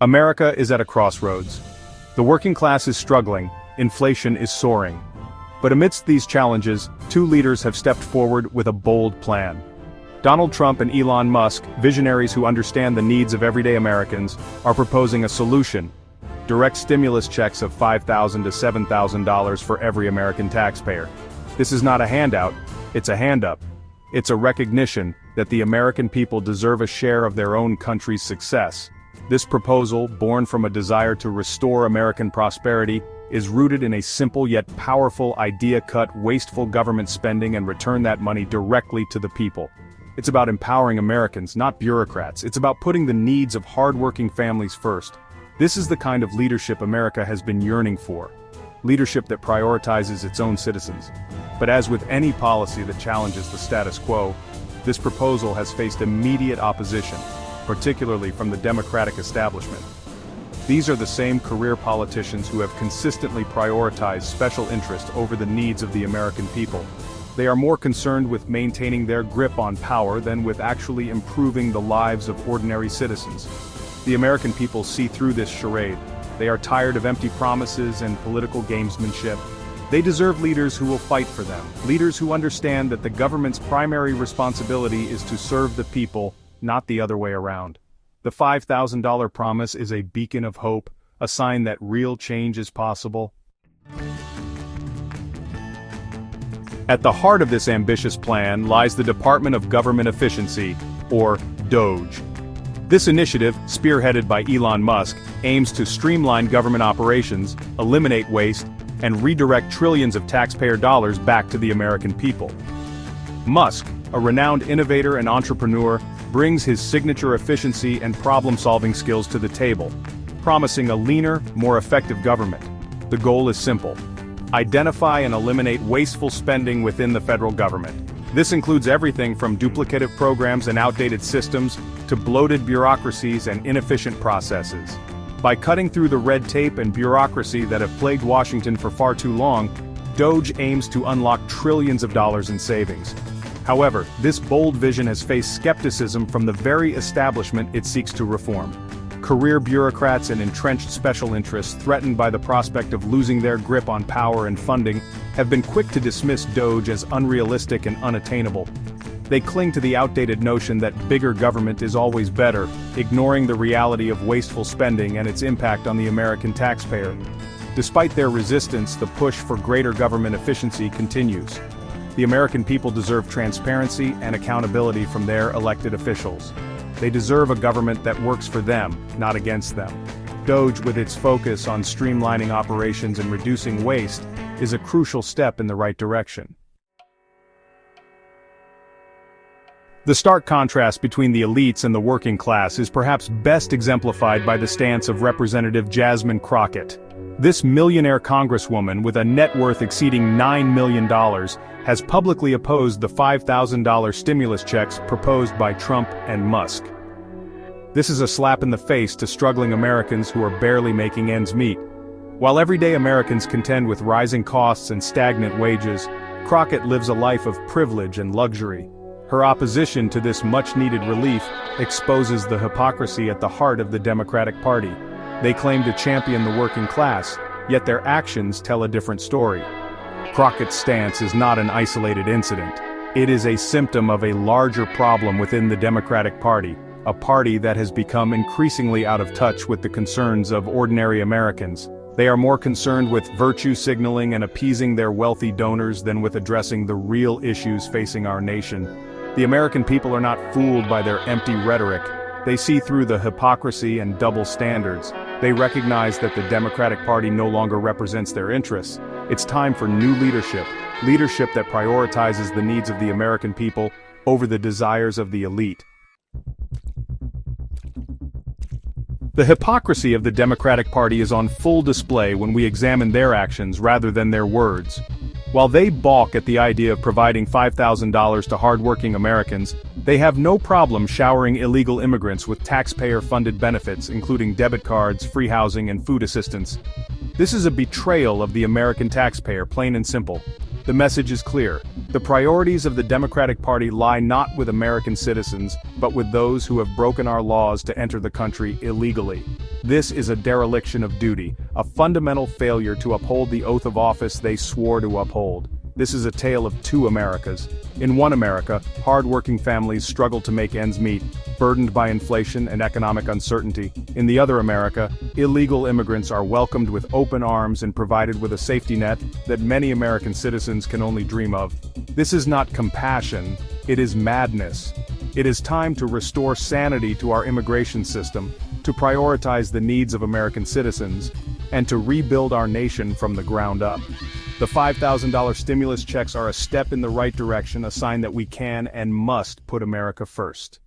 America is at a crossroads. The working class is struggling, inflation is soaring. But amidst these challenges, two leaders have stepped forward with a bold plan. Donald Trump and Elon Musk, visionaries who understand the needs of everyday Americans, are proposing a solution: direct stimulus checks of $5,000 to $7,000 for every American taxpayer. This is not a handout, it's a hand-up. It's a recognition that the American people deserve a share of their own country's success. This proposal, born from a desire to restore American prosperity, is rooted in a simple yet powerful idea: cut wasteful government spending and return that money directly to the people. It's about empowering Americans, not bureaucrats. It's about putting the needs of hard-working families first. This is the kind of leadership America has been yearning for. Leadership that prioritizes its own citizens. But as with any policy that challenges the status quo, this proposal has faced immediate opposition, particularly from the Democratic establishment. These are the same career politicians who have consistently prioritized special interest over the needs of the American people. They are more concerned with maintaining their grip on power than with actually improving the lives of ordinary citizens. The American people see through this charade. They are tired of empty promises and political gamesmanship. They deserve leaders who will fight for them, leaders who understand that the government's primary responsibility is to serve the people, not the other way around. The $5,000 promise is a beacon of hope, a sign that real change is possible. At the heart of this ambitious plan lies the Department of Government Efficiency, or DOGE. This initiative, spearheaded by Elon Musk, aims to streamline government operations, eliminate waste, and redirect trillions of taxpayer dollars back to the American people. Musk, a renowned innovator and entrepreneur, brings his signature efficiency and problem-solving skills to the table, promising a leaner, more effective government. The goal is simple: identify and eliminate wasteful spending within the federal government. This includes everything from duplicative programs and outdated systems to bloated bureaucracies and inefficient processes. By cutting through the red tape and bureaucracy that have plagued Washington for far too long, DOGE aims to unlock trillions of dollars in savings. However, this bold vision has faced skepticism from the very establishment it seeks to reform. Career bureaucrats and entrenched special interests, threatened by the prospect of losing their grip on power and funding, have been quick to dismiss DOGE as unrealistic and unattainable. They cling to the outdated notion that bigger government is always better, ignoring the reality of wasteful spending and its impact on the American taxpayer. Despite their resistance, the push for greater government efficiency continues. The American people deserve transparency and accountability from their elected officials. They deserve a government that works for them, not against them. DOGE, with its focus on streamlining operations and reducing waste, is a crucial step in the right direction. The stark contrast between the elites and the working class is perhaps best exemplified by the stance of Representative Jasmine Crockett. This millionaire congresswoman, with a net worth exceeding $9 million, has publicly opposed the $5,000 stimulus checks proposed by Trump and Musk. This is a slap in the face to struggling Americans who are barely making ends meet. While everyday Americans contend with rising costs and stagnant wages, Crockett lives a life of privilege and luxury. Her opposition to this much-needed relief exposes the hypocrisy at the heart of the Democratic Party. They claim to champion the working class, yet their actions tell a different story. Crockett's stance is not an isolated incident. It is a symptom of a larger problem within the Democratic Party, a party that has become increasingly out of touch with the concerns of ordinary Americans. They are more concerned with virtue signaling and appeasing their wealthy donors than with addressing the real issues facing our nation. The American people are not fooled by their empty rhetoric. They see through the hypocrisy and double standards. They recognize that the Democratic Party no longer represents their interests. It's time for new leadership that prioritizes the needs of the American people over the desires of the elite. The hypocrisy of the Democratic Party is on full display when we examine their actions rather than their words. While they balk at the idea of providing $5,000 to hardworking Americans, they have no problem showering illegal immigrants with taxpayer-funded benefits, including debit cards, free housing, and food assistance. This is a betrayal of the American taxpayer, plain and simple. The message is clear. The priorities of the Democratic Party lie not with American citizens, but with those who have broken our laws to enter the country illegally. This is a dereliction of duty, a fundamental failure to uphold the oath of office they swore to uphold. This is a tale of two Americas. In one America, hard-working families struggle to make ends meet, burdened by inflation and economic uncertainty. In the other America, illegal immigrants are welcomed with open arms and provided with a safety net that many American citizens can only dream of. This is not compassion, it is madness. It is time to restore sanity to our immigration system, to prioritize the needs of American citizens, and to rebuild our nation from the ground up. The $5,000 stimulus checks are a step in the right direction, a sign that we can and must put America first.